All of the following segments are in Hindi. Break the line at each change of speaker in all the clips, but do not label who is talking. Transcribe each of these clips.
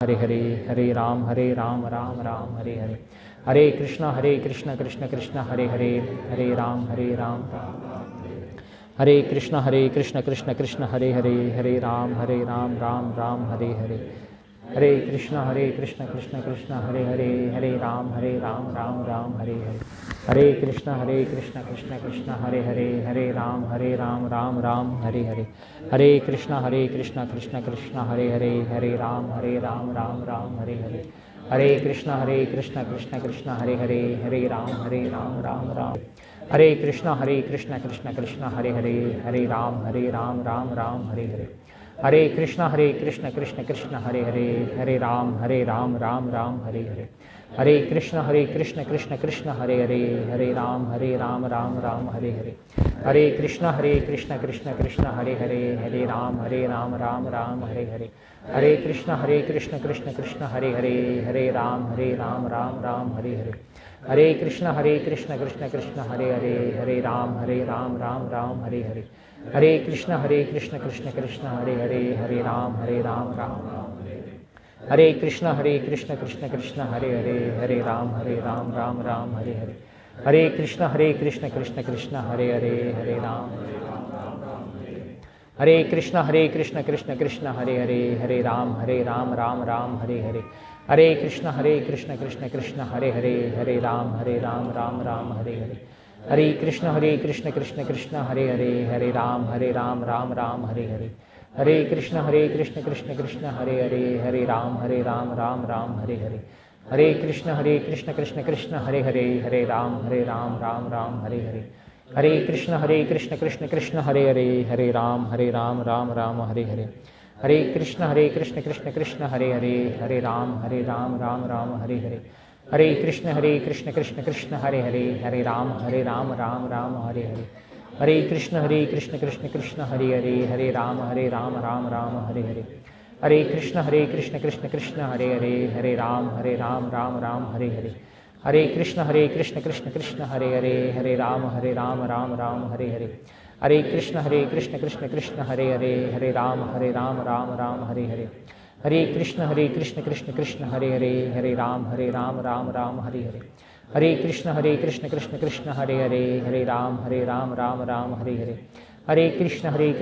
Hare Hare, Hare Ram Ram Ram Hare Hare, Hare Krishna Krishna Krishna Hare Hare, Hare Ram Hare Krishna Krishna Krishna Hare Hare, Hare Ram Ram Ram Hare Hare, Hare Krishna Krishna Krishna Hare Hare, Hare Ram Ram Ram Hare Hare, Hare Krishna Krishna Krishna Hare Hare, Hare Ram Ram Ram Hare Hare, Hare Krishna Krishna Krishna Hare Hare, Hare Ram Ram Ram Hare Hare, Hare Krishna Krishna Krishna Hare Hare, Hare Ram Ram Ram, Hare Krishna Krishna Krishna Hare Hare, Hare Ram Ram Hare Hare, Hare Krishna Krishna Krishna Hare Hare, Hare Ram Ram Hare Hare, Hare Krishna Krishna Krishna Hare Hare, Hare Ram Ram Hare Hare, Hare Krishna Krishna Krishna Hare Hare, Hare Ram Ram Hare Hare, Hare Krishna Krishna Krishna Hare Hare, Hare Ram Ram Hare Hare, Hare Krishna Krishna Krishna Hare Hare, Hare Ram Ram Hare Hare, Hare Krishna Krishna Krishna Hare Hare, Hare Ram Ram, Hare Krishna Krishna Krishna Hare Hare, Hare Ram Ram Hare Hare, Hare Krishna Krishna Krishna Hare Hare, Hare Ram, Hare Krishna Krishna Krishna Hare Hare, Hare Ram Ram Hare Hare, Hare Krishna Krishna Krishna Hare Hare, Hare Ram Ram Hare Hare, Hare Krishna Krishna Krishna Hare Hare, Hare Ram Ram Hare Hare, Hare Krishna Krishna Krishna Hare Hare, Hare Ram Ram Hare Hare, Hare Krishna Krishna Krishna Hare Hare, Hare Ram Ram Hare Hare, Hare Krishna Krishna Krishna Hare Hare, Hare Ram Ram Hare Hare, Hare Krishna Krishna Krishna Hare Hare, Hare Ram Ram Hare Hare, Hare Krishna Krishna Krishna Hare Hare, Hare Ram Ram Hare Hare, Hare Krishna Krishna Krishna Hare Hare, Hare Ram Ram Hare Hare, Hare Krishna Krishna Krishna Hare Hare, Hare Ram Ram Hare Hare, Hare Krishna Krishna Krishna Hare Hare, Hare Ram Ram Hare Hare, Hare Krishna Krishna Krishna Hare Hare, Hare Ram Ram Hare Hare, Hare Krishna Krishna Krishna Hare Hare, Hare Ram Ram Hare Hare, Hare Krishna Krishna Krishna Hare Hare, Hare Ram Ram Hare Hare, Hare Krishna Krishna Krishna Hare Hare, Hare Ram Ram Hare Hare, Hare Krishna Krishna Krishna Hare Hare, Hare Ram Ram Hare Hare, Hare Krishna Krishna Krishna Hare Hare, Hare Ram Ram Hare Hare, Hare Krishna Krishna Krishna Hare Hare, Hare Ram Ram Hare Hare, Hare Krishna Krishna Krishna Hare Hare, Hare Ram Ram Hare Hare, Hare Krishna Krishna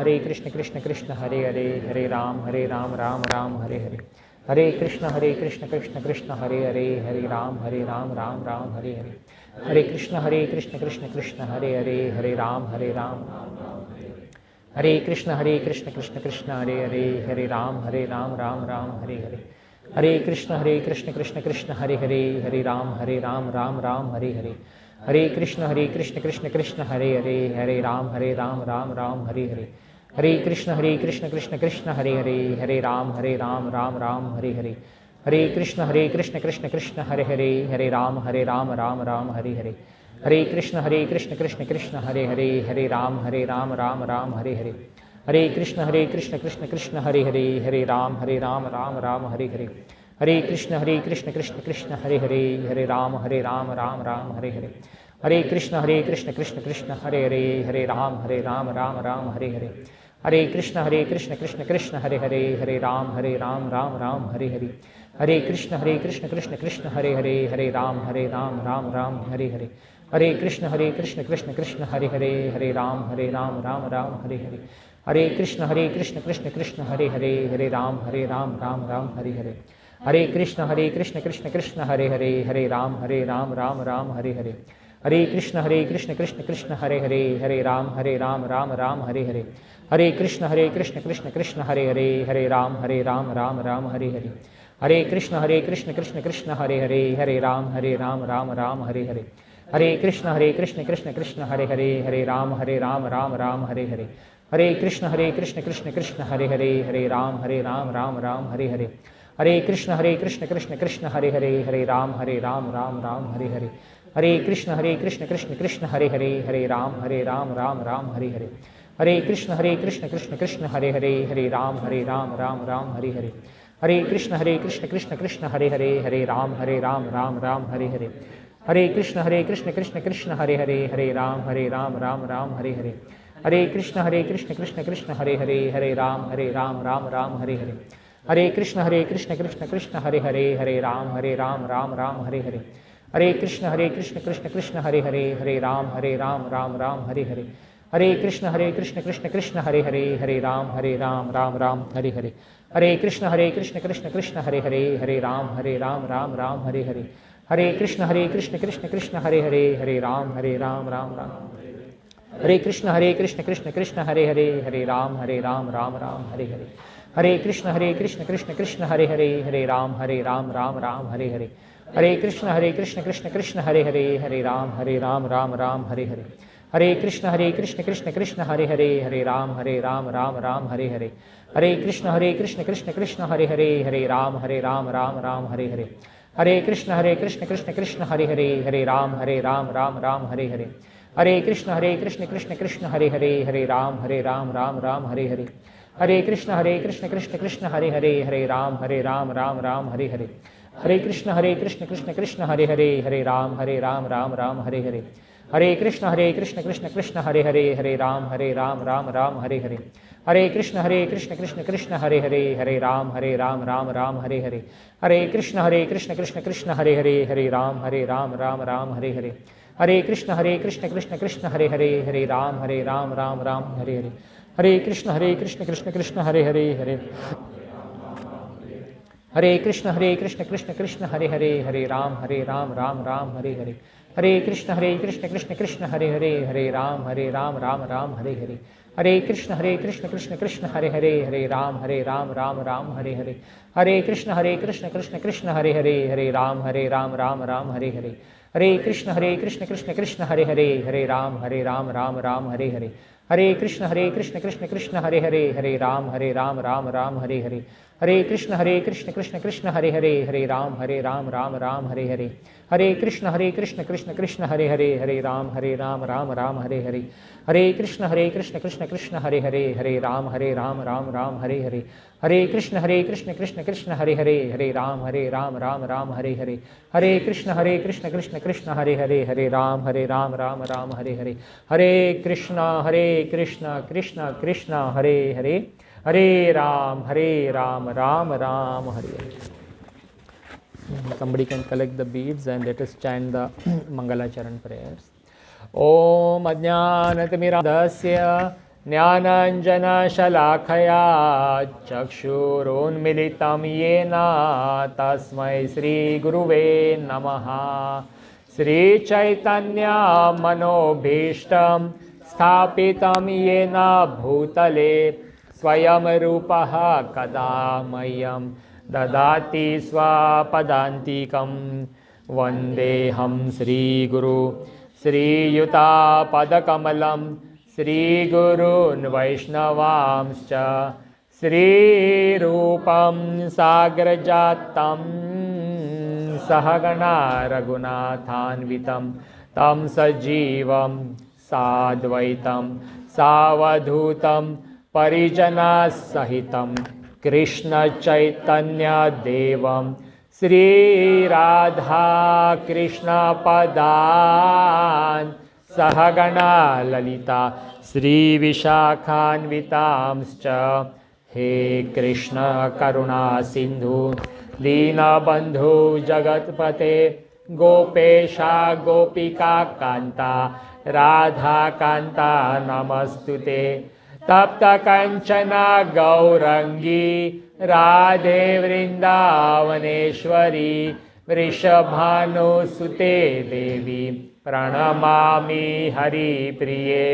Krishna Hare Hare, Hare Ram Hare Krishna Krishna Krishna Hare Hare, Hare Ram Ram Hare Hare, Hare Krishna Krishna Krishna Hare Hare, Hare Ram Ram Hare Hare, Hare Krishna Krishna Krishna Hare Hare, Hare Ram Ram Hare Hare, Hare Krishna Krishna Krishna Hare Hare, Hare Ram Ram Hare Hare, Hare Krishna Krishna Krishna Hare Hare, Hare Ram Ram Hare Hare, Hare Krishna Krishna Krishna Hare Hare, Hare Ram Ram Hare Hare, Hare Krishna Krishna Krishna Hare Hare, Hare Ram Ram Hare Hare, Hare Krishna Krishna Krishna Hare Hare, Hare Ram Ram Hare Hare, Hare Krishna Krishna Krishna Hare Hare, Hare Ram Ram Hare Hare, Hare Krishna Krishna Krishna Hare Hare, Hare Ram Ram Hare Hare, Hare Krishna Krishna Krishna Hare Hare, Hare Ram Ram Hare Hare, Hare Krishna Krishna Krishna Hare Hare, Hare Ram Ram Hare Hare, Hare Krishna Krishna Krishna Hare Hare, Hare Ram Ram Hare Hare, Hare Krishna Krishna Krishna Hare Hare, Hare Ram Ram Hare Hare, Hare Krishna Krishna Krishna Hare Hare, Hare Ram Ram Hare Hare, Hare Krishna Krishna Krishna Hare Hare, Hare Ram Ram Hare Hare, Hare Krishna Krishna Krishna Hare Hare, Hare Ram Ram Hare Hare, Hare Krishna Krishna Krishna Hare Hare, Hare Ram Ram Hare Hare, Hare Krishna Krishna Krishna Hare Hare, Hare Ram Ram Hare Hare, Hare Krishna Krishna Krishna Hare Hare, Hare Ram Ram Hare Hare, Hare Krishna Krishna Krishna Hare Hare, Hare Ram Ram Hare Hare, Hare Krishna Krishna Krishna Hare Hare, Hare Ram Ram Hare Hare, Hare Krishna Krishna Krishna Hare Hare, Hare Ram Ram Ram Hare Hare, Hare Krishna Krishna Krishna Hare Hare, Hare Ram Ram Ram Hare Hare, Hare Krishna Krishna Krishna Hare Hare, Hare Ram Ram Ram Hare Hare, Hare Krishna Krishna Krishna Hare Hare, Hare Ram Ram Ram Hare Hare, Hare Krishna Krishna Krishna Hare Hare, Hare Ram Ram Ram Hare Hare, Hare Krishna Krishna Krishna Hare Hare, Hare Ram Ram Ram Hare Hare, Hare Krishna Krishna Krishna Hare Hare, Hare Ram Ram Ram Hare Hare, Hare Krishna Krishna Krishna Hare Hare, Hare Ram Ram Ram, Hare Krishna Krishna Krishna Hare Hare, Hare Ram Ram Ram Hare Hare, Hare Krishna Krishna Krishna Hare Hare, Hare Ram Ram Ram Hare Hare, Hare Krishna Krishna Krishna Hare Hare, Hare Ram Ram Ram Hare Hare, Hare Krishna Krishna Krishna Hare Hare, Hare Ram Ram Ram Hare Hare, Hare Krishna Krishna Krishna Hare Hare, Hare Ram Ram Ram Hare Hare, Hare Krishna Krishna Krishna Hare Hare, Hare Ram Ram Ram Hare Hare, Hare Krishna Krishna Krishna Hare Hare, Hare Ram Ram Ram Hare Hare, Hare Krishna Krishna Krishna Hare Hare, Hare Ram Ram Ram Hare Hare, Hare Krishna Krishna Krishna Hare Hare, Hare Ram Ram Ram Hare Hare, Hare Krishna Krishna Krishna Hare Hare, Hare Ram Ram Ram Hare Hare, Hare Krishna Krishna Krishna Hare Hare, Hare Ram Ram Ram Hare Hare, Hare Krishna Krishna Krishna Hare Hare, Hare Ram Ram Ram Hare Hare, Hare Krishna Krishna Krishna Hare Hare, Hare Ram Ram Ram Hare Hare, Hare Krishna Krishna Krishna Hare Hare, Hare Krishna Krishna Krishna Hare Hare, Hare Ram Ram Ram Hare Hare, Hare Krishna Krishna Krishna Hare Hare, Hare Ram Ram Ram Hare Hare, Hare Krishna Krishna Krishna Hare Hare, Hare Ram Ram Ram Hare Hare, Hare Krishna Krishna Krishna Hare Hare, Hare Ram Ram Ram Hare Hare, Hare Krishna Krishna Krishna Hare Hare, Hare Ram Ram Ram Hare Hare, Hare Krishna Krishna Krishna Hare Hare, Hare Ram Ram Ram Hare Hare, Hare Krishna Krishna Krishna Hare Hare, Hare Ram Ram Ram Hare Hare, Hare Krishna Krishna Krishna Hare Hare, Hare Ram Ram Ram Hare Hare, Hare Krishna Krishna Krishna Hare Hare, Hare Ram Ram Ram Hare Hare, Hare Krishna Krishna Krishna Hare Hare, Hare Ram Ram Ram Hare Hare, Hare Krishna Krishna Krishna Hare Hare, Hare Ram Ram Ram Hare Hare, Hare Krishna Krishna Krishna Hare Hare, Hare Ram Ram Ram Hare Hare. Somebody can collect the beads and let us chant the Mangala Charan prayers. Om Ajnanatimirandasya Jnananjana Shalakaya Chakshurunmilitam Yena Tasmai Sri Guruve Namaha. Sri Chaitanya Manobhishtam Sthapitam Yena Bhutale Swayam Rupaha Kadamayam Dadati Swapadantikam Vandeham Sri Guru Sri Yuta Padakamalam Sri Gurun Vaishnavamscha Sri Rupam Sagrajatam Sahagana Raghunathanvitam Tam Sajivam Sadvaitam Savadhutam Parijana Sahitam Krishna Chaitanya Devam Sri Radha Krishna Padan Sahagana Lalita Sri Vishakhanvitamscha He Krishna Karuna Sindhu Dina Bandhu Jagatpate Gopesha Gopika Kanta Radha Kanta Namastute Tapta Kanchana Gaurangi Radhe Vrindavaneshwari Vrishabhanu Sute Devi Pranamami Hari Priye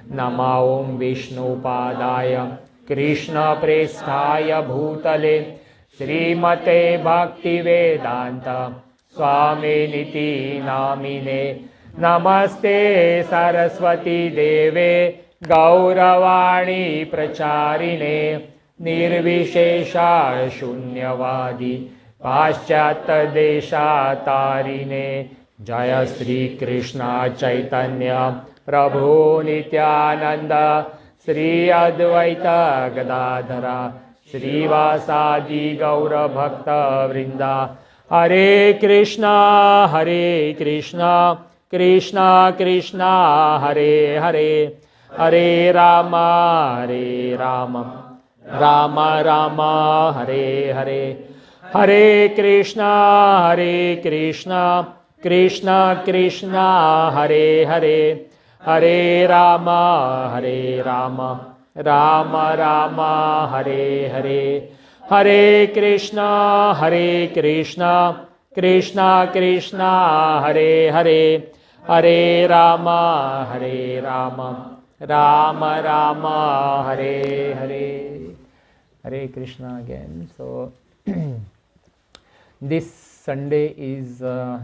Nama Om Vishnu Padaya Krishna Presthaya Bhutale Srimate Bhakti Vedanta Swami Niti Namine Namaste Saraswati Deve Gauravani Pracharine Nirvishesha Shunyavadi Paschat Desha Tarine Jaya Sri Krishna Chaitanya Prabhu Nityananda Sri Advaita Gadadhara श्रीवासादि गौरभक्तवृंदा। Hare Krishna Krishna Krishna Hare Hare, Hare Ram Ram Ram Hare Hare, Hare Krishna Krishna Krishna Hare Hare, Hare Ram Ram Ram Hare Hare, Hare Krishna Krishna Krishna Hare Hare, Hare Ram Ram Ram Hare Hare. Hare Krishna again. So this Sunday is the